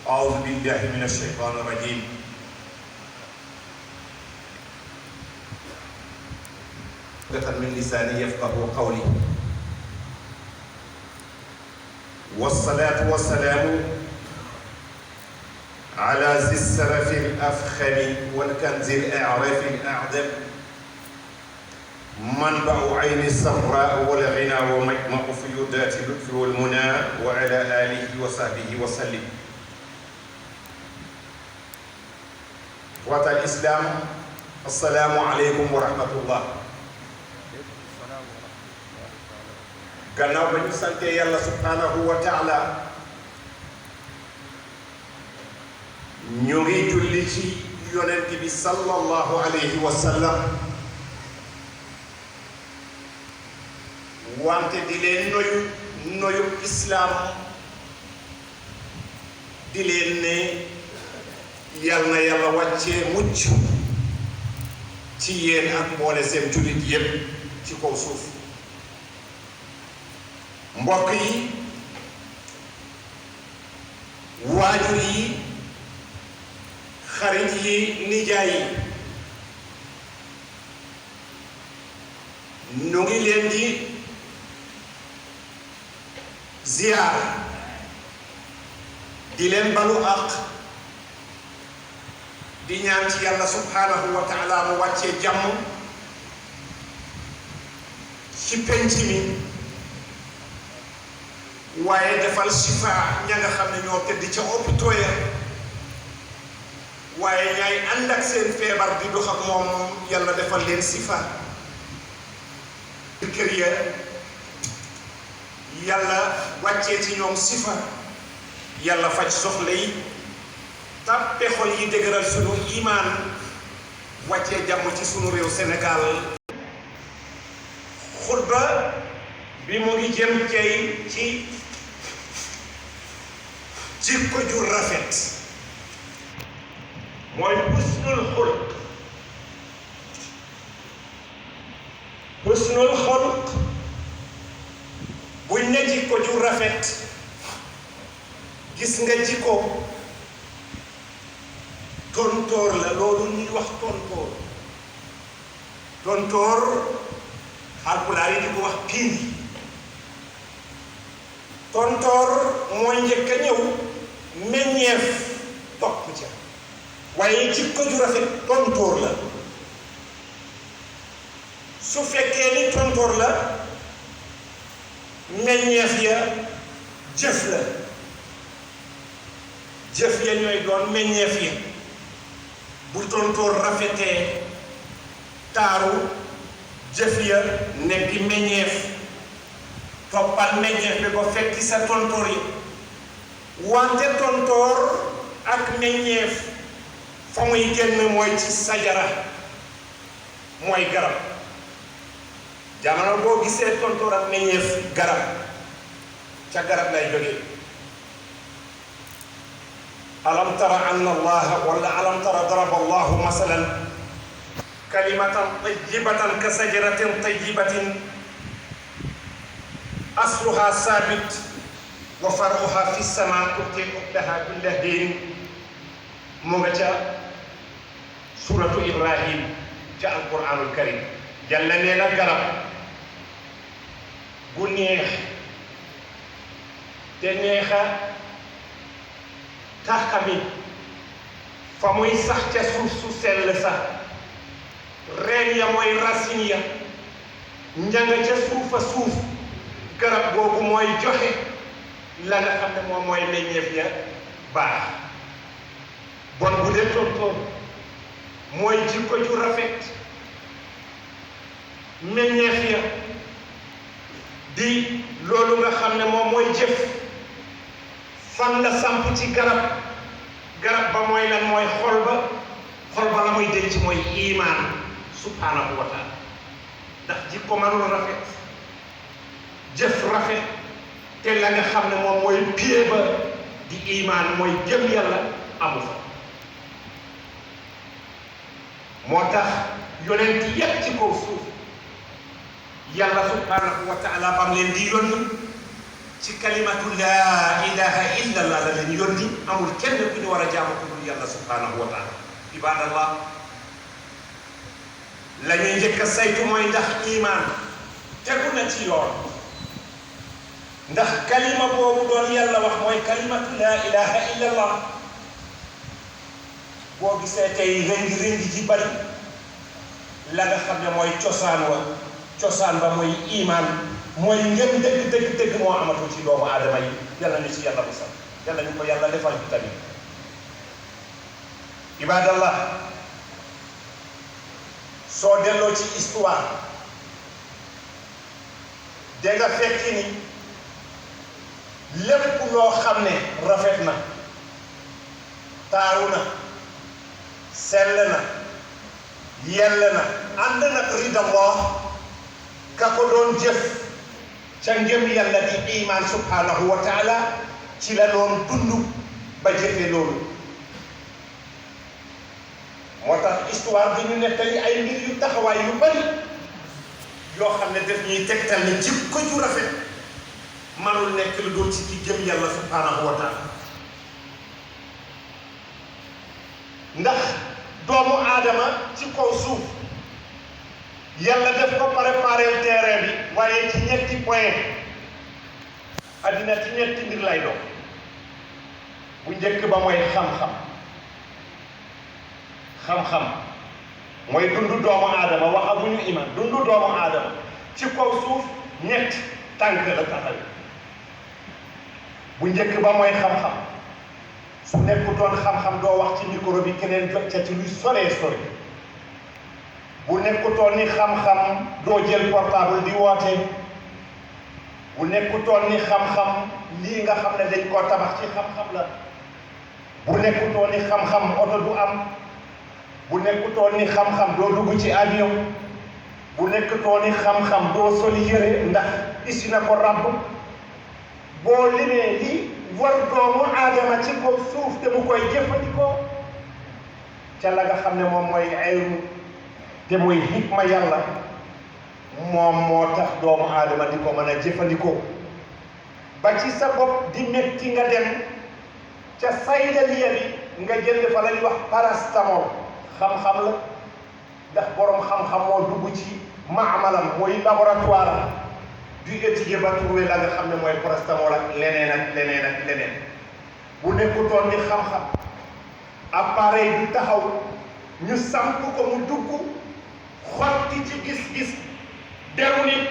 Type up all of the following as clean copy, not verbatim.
أعوذ بالله من الشيطان الرجيم من لساني يفقه قولي والصلاة والسلام على ذي السرف الأفخم والكنز الأعرف الأعظم منبع عين السمراء والغنى ومجمع فيودات اللطف والمنى وعلى آله وصحبه وسلم. إخوة الإسلام السلام عليكم ورحمة الله. gannaaw ba ñu sante yàlla subhanahu wa taala ñu ngi julli ci yonent bi sallallahu alayhi wa sallam wante di leen noyu islaam di leen ne yal na yàlla wàccee mucc ci yéen ak mboole seen jullit yépp ci kaw suuf. mbokk yi waajur yi xarit yi nijaay yi nu ngi leen di ziyaar di leen balu àq di ñaan ci yàlla subhanahu wa taala mu wàccee jàmm ci penc mi waaye defal sifa ña nga xam ne ñoo tëdd ca hôpital ya waaye ñaay ànd ak seen feebar di dox ak moom yàlla defal leen sifa kër ya yàlla wàccee ci ñoom sifa yàlla faj soxla yi tàppe xol yi dëgëral sunu imaan wàccee jàmm ci sunu réew Sénégal. xutba bi mu ngi jëm ci jikko ju rafet mooy husnul xulq. husnul xulq buñ ne jikko ju rafet gis nga jikko tontoor la loolu ñuy wax tontoor Haalpulaar yi di ko wax piindi. tontoor mooy njëkk a ñëw meññeef topp ca waaye jikko ju rafet tontoor la. su fekkee ni tontoor la meññeef ya jëf la jëf ya ñooy doon meññeef ya. bu tontoor rafetee taaru jëf ya nekk meññeef toppal meññeef bi ko fekki sa tontoor yi. wante tontoor ak meññeef fa muy génn mooy ci sajara mooy garab. jamono boo gisee tontoor ak meññeef garab ca garab lay jógee. alam tara anna allaha wala alam tara daraba allahu masalan kalimatan tayyibatan ka sajaratin tayyibatin asluha sabit wa faruha fi sama tu'ti uktaha kulla hin. mu nga ca suratu Ibrahim ca alquranul karim. Yàlla nee na garab bu neex te neexa taxami fa muy sax ca suuf su sell sax reen ya mooy racine ya njanga ca suufa suuf garab googu mooy joxe la nga xam ne moom mooy meññeef ya baax. bon bu dee tontoor mooy jikko ju rafet meññeef ya di loolu nga xam ne moom mooy jëf fan la samp ci garab ba mooy lan mooy xol ba la muy denc mooy imaan subhanahu wa taala. ndax jikko manul rafet jëf rafet te la nga xam ne moom mooy pied ba di imaan mooy gëm yàlla amu fa. moo tax yonent yépp ci kaw suuf yàlla subhanahu wa taala bam leen di yónni ci kalimatu laa ilaha illa allah la leen yónni amul kenn ku ñu war a jaamu ku dul yàlla subhanahu wa taala ibadallah la ñuy njëkk a saytu mooy ndax iman tegu na ci yoon ndax kalima boobu doon yàlla wax mooy kalimatu laa ilaha illa allah boo gisee tey rëngi ji bari la nga xam ne mooy cosaan ba mooy iman mooy ngëm dëgg moo amatul ci doomu aadama yi yàlla ñu ci yàlla musal yàlla ñu ko yàlla defal bi tamit ibadallah soo delloo ci histoire da nga fekk ni lépp loo xam ne rafet na taaru na sell na yell na ànd nag ridallah ka ko doon jëf ca ngëm yàlla di iman subhanahu wa taala ci la doon dund ba jëfe loolu moo tax histoire bi ñu nettali ay mbir yu taxawaay yu bari yoo xam ne daf ñuy tegtal ne jikko ju rafet manul nekk lu doon ci ki gëm yàlla subhanahu wa taala ndax doomu aadama ci kaw suuf yàlla def ko préparer terrain bi waaye ci ñetti point addina ci ñetti mbir lay doon bu njëkk ba mooy xam-xam mooy dundu doomu aadama waxaguñu iman dundu doomu aadama ci kaw suuf ñett tànk la taxaw bu njëkk ba mooy xam-xam su nekkutoon xam-xam doo wax ci micro bi keneen jot ca ci luy soree sori bu nekkutoon ni xam-xam doo jël portable di woote bu nekkutoon ni xam-xam lii nga xam ne dañ koo tabax ci xam-xam la bu nekkutoon ni xam-xam oto du am bu nekkutoon ni xam-xam doo dugg ci avion bu nekkutoon ni xam-xam doo soli yére ndax isi na ko ràbb boo limee li war doomu aadama ci kaw suuf te mu koy jëfandikoo ca la nga xam ne moom mooy ayru te muy hikma yàlla moom moo tax doomu aadama di ko mën a jëfandikoo ba ci sa bopp di metti nga dem ca saydaliya bi nga jënd fa la ñuy wax parastamol xam-xam la ndax borom xam-xam moo dugg ci maamalam mooy laboratoire du étudier ba trouver la nga xam ne mooy parastamol ak leneen bu nekkutoon ni xam-xam appareil bi taxaw ñu samp ko mu dugg xotti ci gis-gis deru nit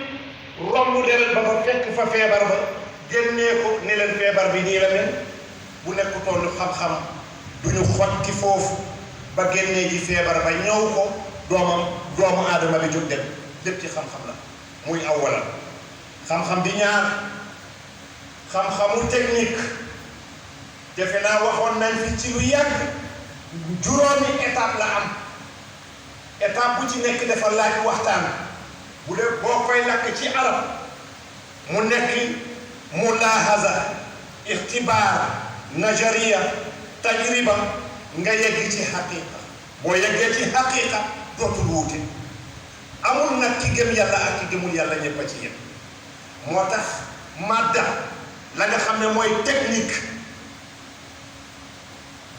romb deret ba fa fekk fa feebar ba génnee ko ne leen feebar bi nii la mel bu nekkutoon ni xam-xam duñu xotti foofu ba génnee ji feebar ba ñëw ko doomu aadama bi jóg dem lépp ci xam-xam la muy awwalal xam-xam bi ñaar xam-xamu technique defe naa waxoon nañ fi ci lu yàgg juróomi étape la am étape bu ci nekk dafa laaj waxtaan bu dee boo koy lakk ci arab mu nekk mulaahaza ixtibaar najariya tajriba nga yegg ci xaqiqa boo yeggee ci xaqiqa dootul wuute amul nag ki gëm yàlla ak ki gëmul yàlla ñëpp a ci yem moo tax madda la nga xam ne mooy technique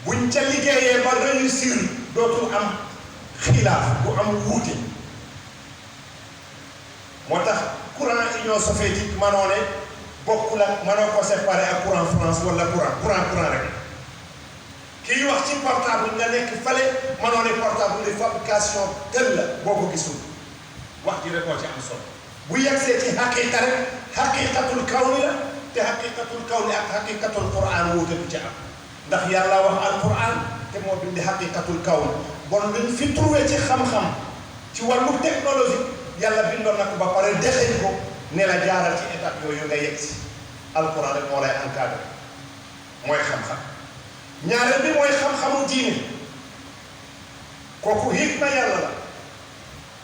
buñ ca liggéeyee ba réussir dootul am xilaaf bu am wuute moo tax courant Union soviétique manoo ne bokkul ak manoo ko séparé ak courant France wala courant rek kii wax ci portable nga nekk fale manoo ne portable de fabrication tel la boo ko gisul wax ji rek moo ci am solo bu yegsee ci xaqiqa rek xaqiqatul kawni la te xaqiqatul kawni ak xaqiqatul quran wuute du ci am ndax yàlla wax alquran te moo bindi xaqiqatul kawni bon luñ fi trouvé ci xam-xam ci wàllu technologie yàlla bindoon na ko ba pare dexeñ ko ne la jaaral ci étape yooyu nga yegg si alquran rek moo lay encadré mooy xam-xam ñaareel bi mooy xam-xamu diine kooku hikma yàlla la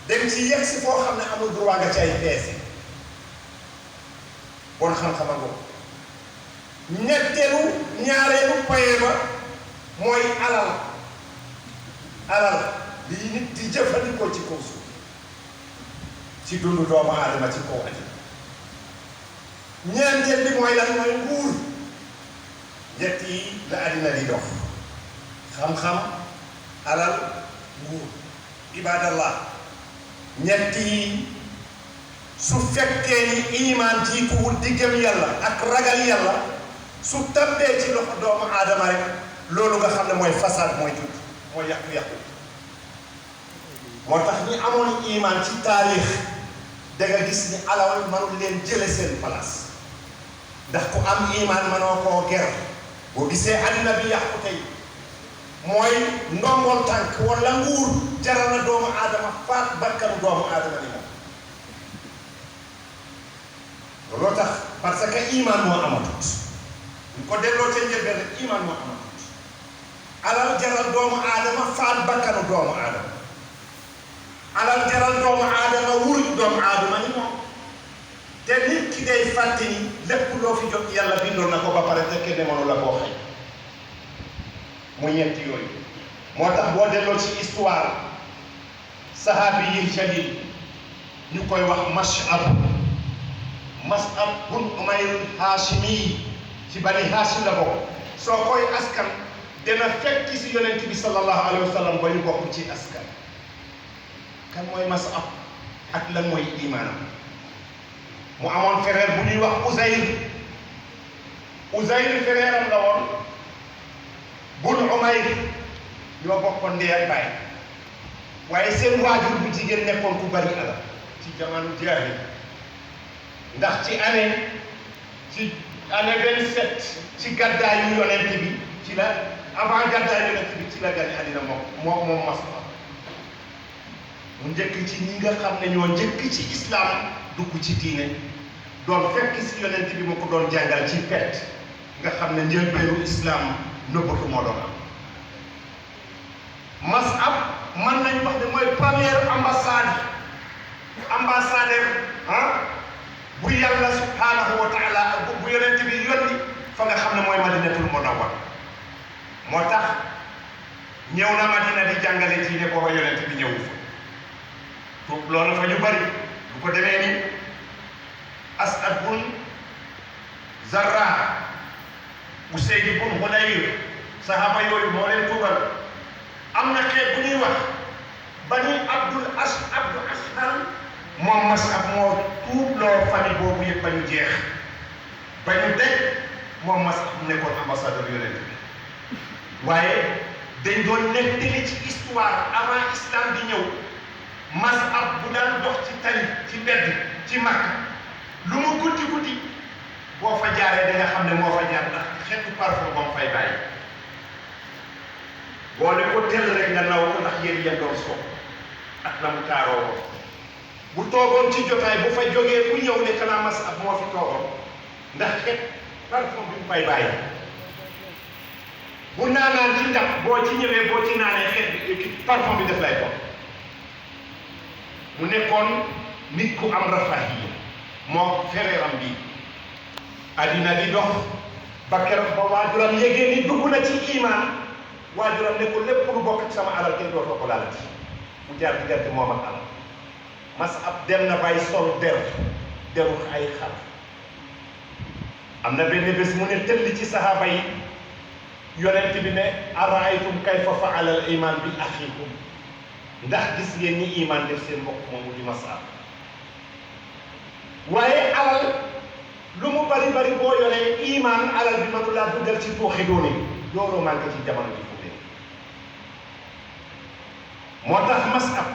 dem ci yegg si foo xam ne amul droit nga ci ay peese bon xam-xama boobu ñaareelu paye ba mooy alal lii nit di jëfandikoo ci kaw suuf ci dundu doomu aadama ci kaw àddina ñeenteel bi mooy lan mooy nguur ñett yi la àddina di dox xam-xam alal nguur ibadallah ñett yi su fekkee ni iman jiituwul di gëm yàlla ak ragal yàlla su tabbee ci loxo doomu aadama rek loolu nga xam ne mooy façade mooy judd mooy yàqu-yàqu moo tax ñi amoon iman ci taarix da nga gis ni alal manul leen jële seen place ndax ku am iman manoo koo ger boo gisee àddina bi yàqu tey mooy ndombol tànk wala nguur jaral na doomu aadama faat bakkanu doomu aadama ni moom looloo tax parce que iman moo amatut ñu ko delloo ca njëlbeen rek iman moo amatut alal jaral doomu aadama faat bakkanu doomu aadama alal jaral doomu aadama wuruj doomu aadama ni moom te nit ki day fàtte ni lépp loo fi jot yàlla bindoon na ko ba pare te kenn mënu la koo xëy mu ñett yooyu moo tax boo delloo ci histoire sahabi yi jalil ñu koy wax Mas'ab bun Umayr Haashimi ci bani Haashim la bokk soo koy askan dana fekk ci yonent bi sallallahu alayhi wa sallam ba ñu bokk ci askan kan mooy Mas'ab ak lan mooy imaanam mu amoon frère bu ñuy wax Uzayr frère am la woon bun Umayr ñoo bokkoon ndey ak baay waaye seen waajur bu jigéen nekkoon ku bari alal ci jamono jaahil ndax ci année 27 ci gàddaayu yonent bi ci la avant gàddaayu yonent bi ci la gane àddina moom Mas'ab mu njëkk ci ñi nga xam ne ñoo njëkk ci islam dugg ci diine doon fekk si yonent bi mu ko doon jàngal ci pet nga xam ne njëlbeenu islam nëbbatu moo doon am Mas'ab mën nañu wax ne mooy premier ambassadeur bu yàlla subhanahu wa taala ak bu yonent bi yónni fa nga xam ne mooy madinatul munawwar moo tax ñëw na madina di jàngale diine booba yonent bi ñëwu fa tuub loolu fa ñu bari bu ko demee ni Asad bun Zarra Usayd bun Hudayr sahaba yooyu moo leen tuubal am na xeet bu ñuy wax bani Abdul Ashhal moom Mas'ab moo tuubloo famille boobu yëpp ba ñu jeex ba ñu dej moom Mas'ab nekkoon ambassadeur yonent bi waaye dañ doon nettali ci histoire avant islam di ñëw Mas'ab bu daan dox ci tali ci mbedd ci Makka lu mu guddi boo fa jaaree da nga xam ne moo fa jaar ndax xeetu parfum ba mu fay bàyyi boo ne ko tell rek nga naw ko ndax yéen yéen doon soo ak na mu taaroo ko bu toogoon ci jotaay bu fa jógee bu ñëw ne kanaa Mas'ab moo fi toogoon ndax xeet parfum bi mu fay bàyyi bu naanaan ci ndax boo ci ñëwee boo ci naanee xeet bi parfum bi def lay toog mu nekkoon nit ku am rafahiya moo fereeram bi addina di dox ba keroog ba waajuram yégee ni dugg na ci iman waajuram ne ko lépp lu bokk ci sama alal kenn dootoo ko laalati mu jaar diggante moom ak alal Mas'ab dem na bay sol deru ay xar am na benn bés mu ne tëll ci sahaaba yi yonent bi ne araaytum kayfa faala al iman bi axiikum ndax gis ngeen ni iman def seen mbokk moomu di Mas'ab waaye alal lu mu bari boo yoree iman alal bi mënu laa duggal ci tuuxi dooni looloo manqué ci jamono ji fu moo tax Mas'ab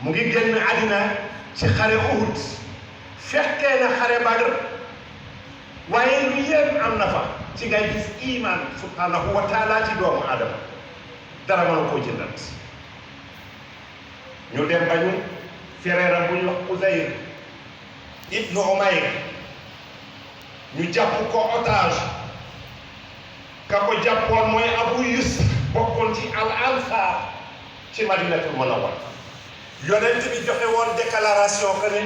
mu ngi génn àddina ci xare Uhud fekkee na xare Badr waaye lu yéem am na fa ci ngay gis iman subhanahu wa taala ci doomu aadama dara mënu koo jëndat ñu dem ba ñu fereeram bu ñu wax Uzayr ibnu Umayr ñu jàpp ko otage ka ko jàppoon mooy Abu Yusuf bokkoon ci al ansar ci Madinatul Munawwar yonent bi joxe woon déclaration que ne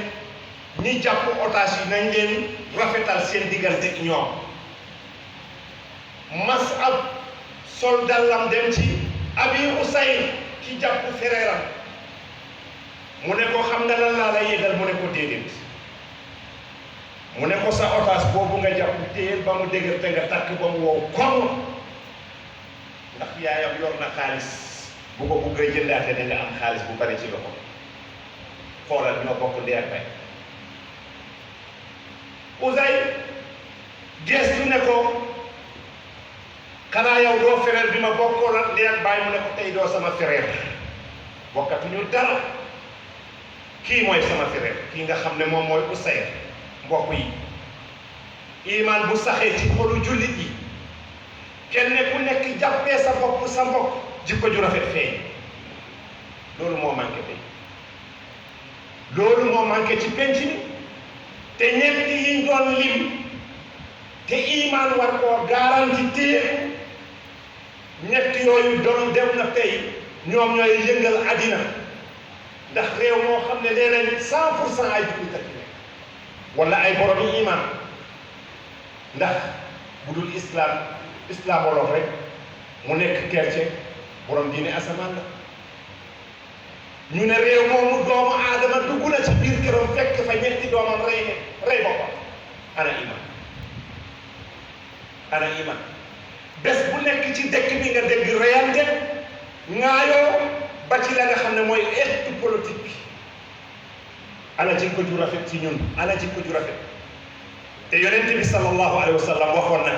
ñi jàpp otage yi nañ leen rafetal seen diggante ak ñoom Mas'ab sol dallam dem ci Abi Usayr ci jàpp fereeram mu ne ko xam nga lan laa la yégal mu ne ko déedéet mu ne ko sa otage boobu nga jàpp téyel ba mu dëgër te nga takk ba mu wow koŋ ndax yaayam yor na xaalis bu ko buggee jëndaate da nga am xaalis bu bari ci loxo xoolal ñoo bokk ndey ak baay Ouzay gestu ne ko xanaa yow doo frère bi ma bokkoon ak ndey ak baay mu ne ko tey doo sama frère bokkatuñu dara kii mooy sama frère kii nga xam ne moom mooy Ousseyn mbokk yi iman bu saxee ci xolu jullit yi kenn ku nekk jàppee sa bopp sa mbokk jikko ju rafet feeñ loolu moo manqué tey loolu moo manqué ci penc mi te ñett yiñ doon lim te iman war koo garanti téye ñett yooyu doon dem na tey ñoom ñooy yëngal àddina ndax réew moo xam ne nee nañ 100% ay jullit ak nekk wala ay borom yi iman ndax bu dul islamologue rek mu nekk chrétien borom diine asamaan la ñu ne réew moomu doomu aadama dugg na ci biir këram fekk fa ñetti doomam rey boppam ana iman bés bu nekk ci dëkk bi nga dégg reyante ngaayoo ba ci la nga xam ne mooy acte politique bi ana jikko ju rafet ci ñun ana jikko ju rafet te yonent bi sallallahu alayhi wa sallam waxoon na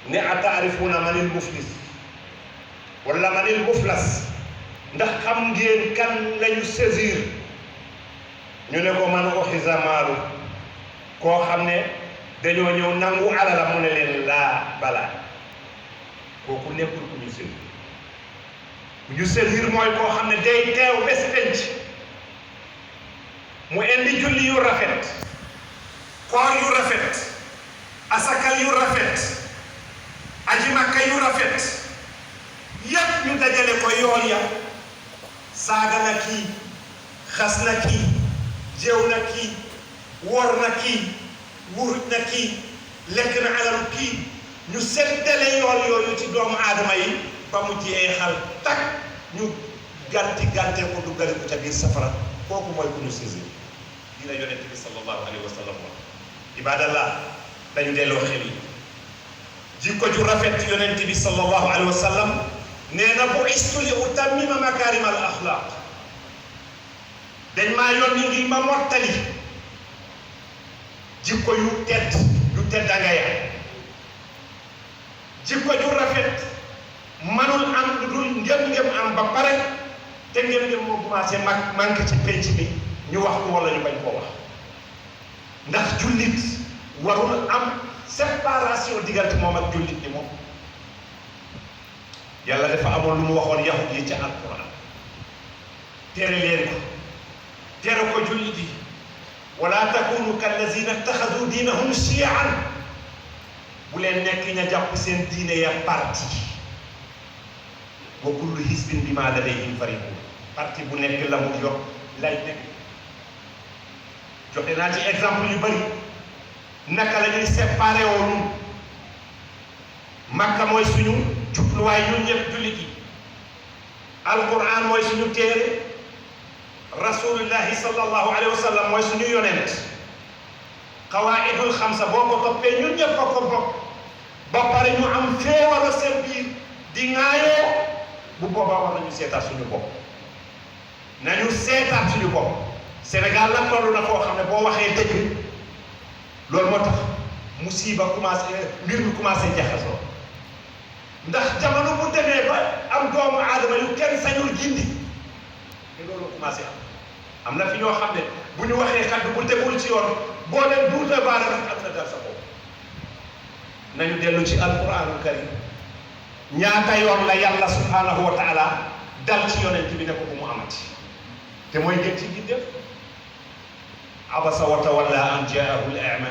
ne ataarifuna manil muflis wala manil muflas ndax xam ngeen kan lañu saisir ñu ne ko man oxisa maalu koo xam ne dañoo ñëw nangu alala mu ne leen laa balaa kooku nekkul ku ñu saisir ku ñu saisir mooy koo xam ne day teew bés penc mu indi julli yu rafet koor yu rafet asakal yu rafet aji makka yu rafet yépp ñu dajale ko yoon ya saaga na kii xas na kii jéew na kii wor na kii wuruj na kii lekk na alalu kii ñu seddale yoon yooyu ci doomu aadama yi ba mu jeexal tak ñu gànte ko duggale ko ca biir safara kooku mooy ku ñu saisir dina yonent bi sallallahu alayhi wa sallam wax ibadallah dañu delloo xel yi jikko ju rafet yonent bi sallallahu alayhi wa sallam nee na bu istu li utammima makarim al axlaq dañ maa yónni ngir ma mottali jikko yu tedd nga ya jikko ju rafet manul am lu dul ngëm am ba pare te ngëm moo commencé manqué ci penc bi ñu wax ko wala ñu bañ koo wax ndax jullit warul am séparation diggante moom ak jullit ni moom yàlla dafa amoon lu mu waxoon yahud yi ca alquran tere leen ko tere ko jullit yi wala takunu kallazina ittaxadu diinahum shiyan bu leen nekk ña jàpp seen diine ya parti wa kullu hisbin bima ladayhim farihun parti bu nekk la mu yor lay nekk joxe naa ci exemple yu bari naka la ñuy séparé woon makka mooy suñu jubluwaay ñun ñëpp jullit yi alquran mooy suñu téere rasulillahi sallallahu alayhi wa sallam mooy suñu yonent qawaidul xamsa boo ko toppee ñun ñëpp ko bokk ba pare ñu am féewalo seen biir di ŋaayoo bu boobaa war nañu seetaat suñu bopp nañu seetaat suñu bopp Sénégal la toll na foo xam ne boo waxee dëgg loolu moo tax musiba commencé mbir mi commencé jaxasoo ndax jamono bu demee ba am doomu aadama yu kenn sañul gindi te loolu commencé am na fi ñoo xam ne bu ñu waxee kaddu bu tegul ci yoon boo leen duutee baara rek am na dal sa bopp nañu dellu ci alquranul karim ñaata yoon la yàlla subhanahu wa taala dal ci yonent bi ne ko bu mu amati te mooy gën ci gindéef abasa wa tawalla an jaahu al-a'ma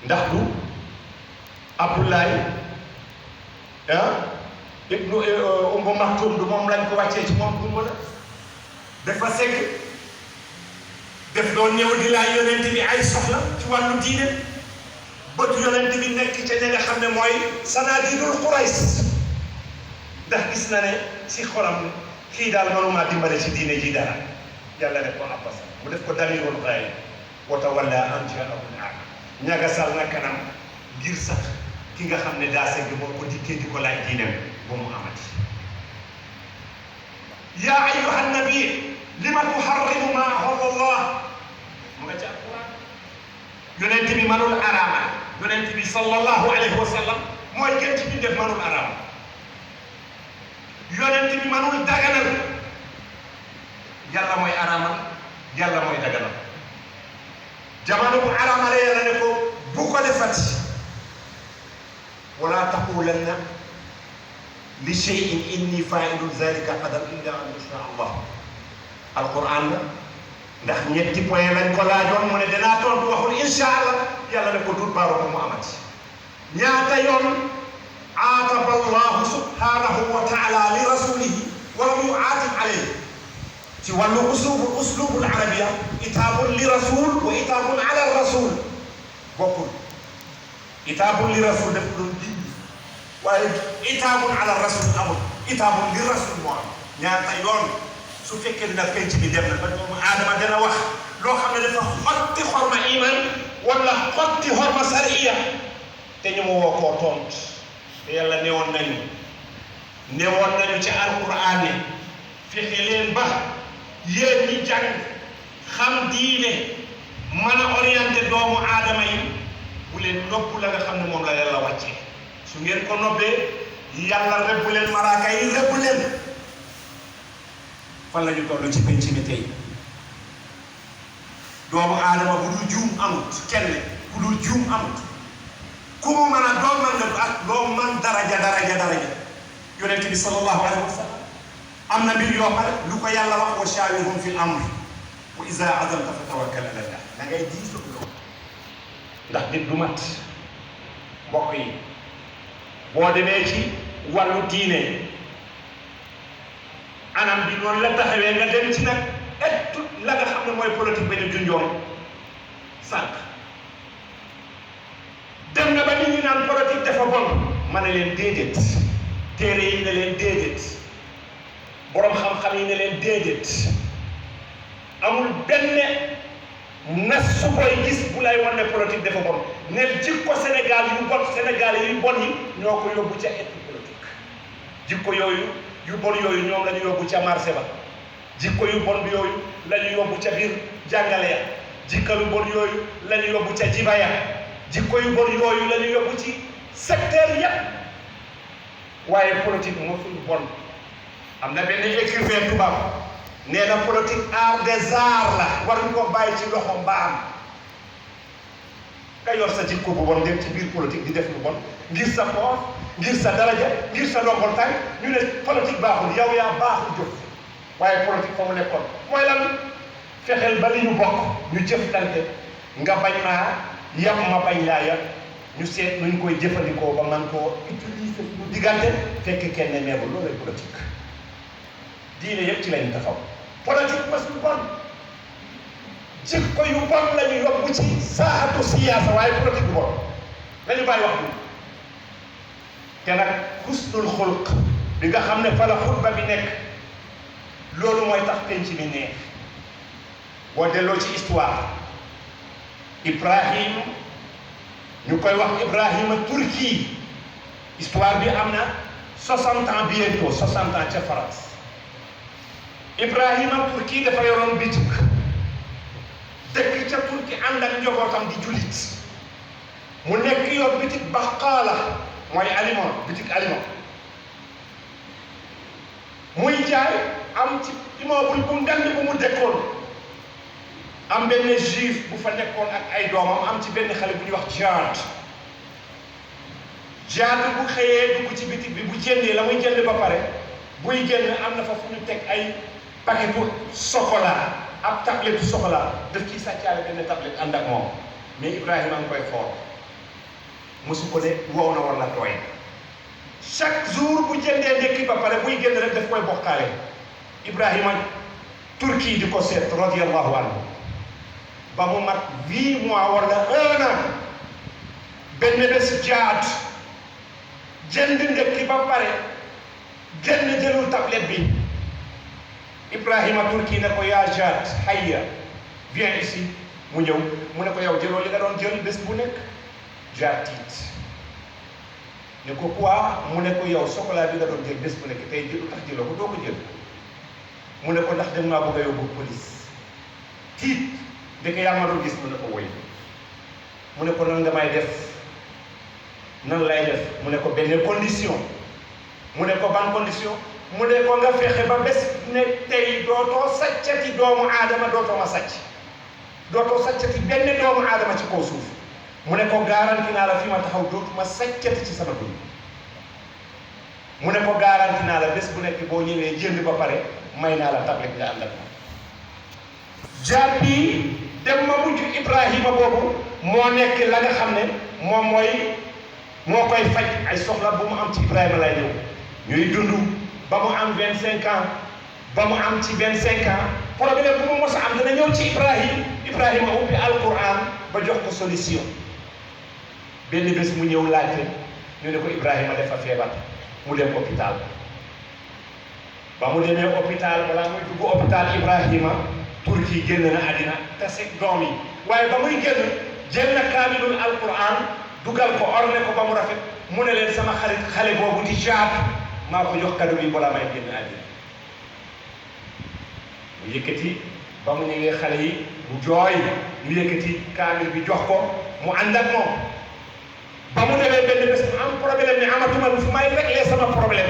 ndax du Abdoulaye ibnu Ummu Maktum du moom lañ ko wàccee ci moom du mën a dafa segg def doon ñëw di laaj yonent bi ay soxla ci wàllu diine bët yonent bi nekk ca ña nga xam ne mooy sanadidul Qurays ndax gis na ne ci xolam kii daal mënuma dimbale ci diine ji dara yàlla def ko abbas mu def ko dalilul xaay wa tawalla an jaahu al-a'ma ñagasal na kanam ngir sax ki nga xam ne daa segg moo ko dikkee di ko laaj diineem ba mu amati yaa ayyuha nabi lima tuharrimu ma ahalla Allah mu nga ci alquran yonent bi manul araamal yonent bi sallallahu alayhi wa sallam mooy gën ci def manul araamal yonent bi manul daganal yàlla mooy araamal yàlla mooy daganal jamono bu araamale yàlla ne ko bu ko defati wala taqulanna li shay'in inni fa'ilun zalika gadan illa an yasha Allah alquran la ndax ñetti point lañ ko laajoon mu ne danaa tontu waxul insha Allah yàlla ne ko dut baaro ko mu amati ñaata yoon aataba Allah subhanahu wa ta'ala li rasulihi wa lam yu'atib alayhi ci wàllu uslubul arabia itaabun li rasul wa itaabun ala rasul bokkul itaabun li rasul def doon ji waaye itaabun ala rasul amul itaabun li rasul moo am ñaata yoon su fekkee dina penc bi dem na ba doomu aadama dana wax loo xam ne dafa xotti xorma iman wala xotti xorma sariya te ñu ma woo koo tont te yàlla newoon nañu ci alquran ne fexe leen ba yéen ñi jàng xam diine mën a orienté doomu aadama yi bu leen nopp la nga xam ne moom la yàlla wàccee su ngeen ko nobbee yàlla rëbb leen malaaka yi rëbb leen fan la ñu toll ci penc mi tey doomu aadama bu dul juum amut kenn bu dul juum amut ku mu mën a doon man nga ak doo man daraja yonent bi sallallahu alayhi wa sallam am na mbir yoo xam ne lu ko yàlla wax wa shaawirhum fil amri wa iza azamta fa tawakkal ala Allah da ngay diisoo loolu ndax nit du mat mbokk yi boo demee ci wàllu diine anam bi noonu la taxawee nga dem ci nag et la nga xam ne mooy politique ba ñu junjoon sànq dem na ba nit ñi naan politique dafa bon ma ne leen déedéet téere yi ne leen déedéet borom xam-xam yi ne leen déedéet amul benn nas su koy gis bu lay wan ne politique dafa bon ne jikko Sénégal yu bon Sénégal yu bon yi ñoo ko yóbbu ca étu politique jikko yooyu yu bon yooyu ñoom la ñu yóbbu ca marché ba jikko yu bon yooyu la ñu yóbbu ca biir jàngale ya jikko yu bon yooyu la ñu yóbbu ca jiba ya jikko yu bon yooyu la ñu yóbbu ci secteur yépp waaye politique mosul bon am na benn écrivain tubaab nee na politique art des arts la waruñu ko bàyyi ci loxo mbaam nga yor sa jikko bu bon dem ci biir politique di def lu bon ngir sa poos ngir sa daraja ngir sa ndombol tànk ñu ne politique baaxul yow yaa baaxul jëf waaye politique fa mu nekkoon mooy lan fexeel ba li ñu bokk ñu jëflante nga bañ maa yam ma bañ laa yam ñu seet nuñ koy jëfandikoo ba man koo utiliser ñu diggante fekk kenn neebul loolu lay politique diine yëpp ci lañu taxaw politique mas lu bon jikko yu bon la ñu yóbbu ci saaxatu siyaasa waaye politique bu bon lañu bàyyi wax bi te nag husnul xulq bi nga xam ne fa la xutba bi nekk loolu mooy tax penc mi neex boo delloo ci histoire Ibrahim ñu koy wax Ibrahima Turki histoire bi am na 60 ans bientôt 60 ans ca France Ibrahima Turki dafa yoroon bitik dëkk ca Turki ànd ak njabootam di jullit mu nekk yor bitik baqaala mooy aliment bitik aliment muy jaay am ci immeuble bu ngand bu mu dëkkoon am benn juif bu fa nekkoon ak ay doomam am ci benn xale bu ñuy wax jaad bu xëyee dugg ci bitik bi bu jëndee la muy jënd ba pare buy génn am na fa fu ñu teg ay paquetu chocolat ab tablette chocolat daf ciy sàccaale benn tablette ànd ak moom mais Ibrahima nga koy xool mosu ko ne wow na wala tooy chaque jour bu jëndee ndekki ba pare buy génn rek daf koy bokkaale Ibrahima Turki di ko seet radiyallahu anhu ba mu mat 8 mois wala 1 an benn bés jaad jënd ndekki ba pare génn jëlul tablette bi Ibrahima Turki ne ko yaa jaad hayya viens ici mu ñëw mu ne ko yow jëloo li nga doon jël bés bu nekk jaar tiit ne ko quoi mu ne ko yow chocolat bi nga doon jël bés bu nekk tey jëlu tax jëloo ko doo ko jël mu ne ko ndax dem maa bëgg a yóbbu police tiit ndeke yaa ma doon gis mu ne ko woy mu ne ko nan nga may def nan lay def mu ne ko benn condition mu ne ko ban condition mu ne ko nga fexe ba bés ne tey dootoo saccati doomu aadama dootoo ma sàcc dootoo saccati benn doomu aadama ci kaw suuf mu ne ko garanti naa la fi ma taxaw dootuma saccati ci sama dund mu ne ko garanti naa la bés bu nekk boo ñëwee jënd ba pare may naa la tablette nga ànd ak moom jaar bi dem ma mujj Ibrahima boobu moo nekk la nga xam ne moom moo koy faj ay soxla bu mu am ci Ibrahima lay ñëw ñuy dund ba mu am 25 ans ba mu am ci 25 ans problème bu mu mos a am dana ñëw ci Ibrahima ubbi alquran ba jox ko solution benn bés mu ñëw laajte ñu ne ko Ibrahima dafa feebar mu dem hôpital ba mu demee hôpital balaa muy dugg hôpital Ibrahima Turki génn na àddina tase doom yi waaye ba muy génn jël na kaamilul alquran dugal ko orne ko ba mu rafet mu ne leen sama xarit xale boobu di jaat maa ko jox cadeau bi balaa may génn àddina mu yëkkati ba mu ñëwee xale yi mu jooy ñu yëkkati kaamil bi jox ko mu ànd ak moom ba mu demee benn bés mu am problème ne amatuma lu fi may réglé sama problème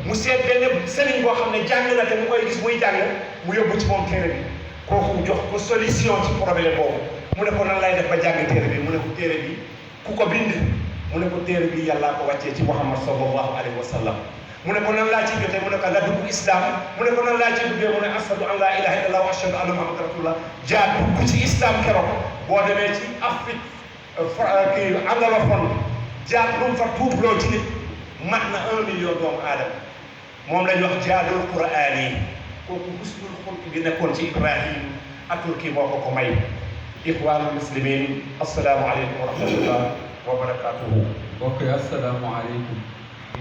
mu seet benn sëriñ boo xam ne jàng na te mu koy gis muy jàng mu yóbbu ci moom téere bi kooku jox ko solution ci problème boobu mu ne ko nan lay def ba jàng téere bi mu ne ko téere bi ku ko bind mu ne ko téere bi yàllaa ko wàccee ci Muhammad sallallahu alayhi wa sallam mu ne ko nan laa ciy jotee mu ne ko nga dugg islam mu ne ko nan laa ciy duggee mu ne ashadu an laa ilaha illallah wa ashadu anna muhammad rasulullah jaar dugg ci islam keroog boo demee ci Afrique kii anglophone jaar lu mu fa tuubloo ci nit mat na 1 million doomu aadama moom la ñu wax jaadul quraan yi kooku husnul xulq bi nekkoon ci Ibrahim ak Turki moo ko may ixwaanul muslimin assalaamu aleykum wa rahmatullah wa barakatuhu mbokk yi assalaamu aleykum